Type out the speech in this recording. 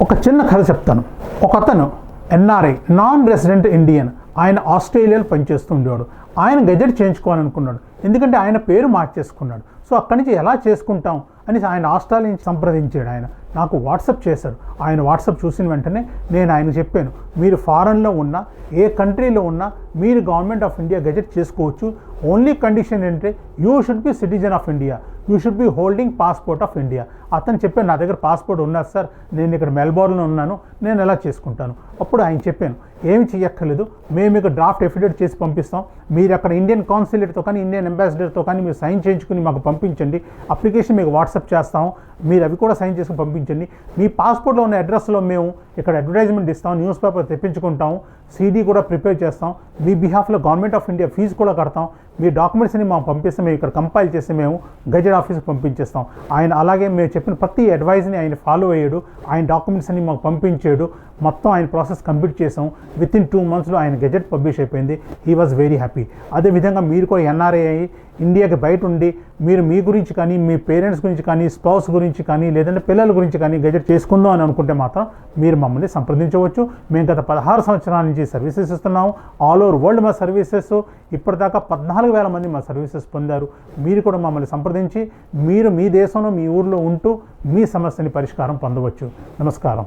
ఒక చిన్న కథ చెప్తాను. ఒక అతను ఎన్ఆర్ఐ, నాన్ రెసిడెంట్ ఇండియన్, ఆయన ఆస్ట్రేలియాలో పనిచేస్తూ ఉండేవాడు. ఆయన గెజెట్ చేయించుకోవాలనుకున్నాడు, ఎందుకంటే ఆయన పేరు మార్చేసుకున్నాడు. సో అక్కడి నుంచి ఎలా చేసుకుంటాం అని ఆయన ఆస్ట్రేలియా నుంచి సంప్రదించాడు. ఆయన నాకు వాట్సాప్ చేశాడు. ఆయన వాట్సాప్ చూసిన వెంటనే నేను ఆయనకు చెప్పాను, మీరు ఫారెన్లో ఉన్నా, ఏ కంట్రీలో ఉన్నా మీరు గవర్నమెంట్ ఆఫ్ ఇండియా గెజెట్ చేసుకోవచ్చు. ఓన్లీ కండిషన్ ఏంటంటే you should be citizen of India, you should be holding passport of India. అతను చెప్పాను, నా దగ్గర పాస్పోర్ట్ ఉన్నది సార్, నేను ఇక్కడ మెల్బోర్న్లో ఉన్నాను, నేను ఎలా చేసుకుంటాను. అప్పుడు ఆయన చెప్పాను, ఏమి చెయ్యక్కర్లేదు, మేము మీకు డ్రాఫ్ట్ ఎఫిడేవిట్ చేసి పంపిస్తాం. మీరు అక్కడ ఇండియన్ కాన్సులేట్తో కానీ ఇండియన్ అంబాసిడర్తో కానీ మీరు సైన్ చేయించుకుని మాకు పంపించండి. అప్లికేషన్ మీకు వాట్సాప్ చేస్తాం, మీరు అవి కూడా సైన్ చేసుకుని పంపించండి. మీ పాస్పోర్ట్లో ఉన్న అడ్రస్లో మేము ఇక్కడ అడ్వర్టైజ్మెంట్ ఇస్తాం, న్యూస్ పేపర్ తెప్పించుకుంటాం, సీడీ కూడా ప్రిపేర్ చేస్తాం, మీ బిహాఫ్లో గవర్నమెంట్ ఆఫ్ ఇండియా ఫీజు కూడా కడతాం, మీ డాక్యుమెంట్స్ అని మాకు పంపిస్తే మేము ఇక్కడ కంపైల్ చేసి మేము గెజెట్ ఆఫీస్కి పంపించేస్తాం. ఆయన అలాగే మేము చెప్పిన ప్రతి అడ్వైజ్ని ఆయన ఫాలో అయ్యాడు. ఆయన డాక్యుమెంట్స్ అని మాకు పంపించాడు. మొత్తం ఆయన ప్రాసెస్ కంప్లీట్ చేసాం. వితిన్ 2 monthsలో ఆయన గెజెట్ పబ్లిష్ అయిపోయింది. He was very happy. అదేవిధంగా మీరు కూడా ఎన్ఆర్ఐ అయ్యి ఇండియాకి బయట ఉండి మీరు మీ గురించి కానీ, మీ పేరెంట్స్ గురించి కానీ, స్పౌస్ గురించి కానీ, లేదంటే పిల్లల గురించి కానీ గెజెట్ చేసుకుందాం అని అనుకుంటే మాత్రం మీరు మమ్మల్ని సంప్రదించవచ్చు. మేము గత 16 సంవత్సరాల నుంచి సర్వీసెస్ ఇస్తున్నాము. ఆల్ ఓవర్ వరల్డ్ మా సర్వీసెస్ ఇప్పటిదాకా 14,000 మంది మా సర్వీసెస్ పొందారు. మీరు కూడా మమ్మల్ని సంప్రదించి మీరు మీ దేశంలో మీ ఊర్లో ఉంటూ మీ సమస్యని పరిష్కారం పొందవచ్చు. నమస్కారం.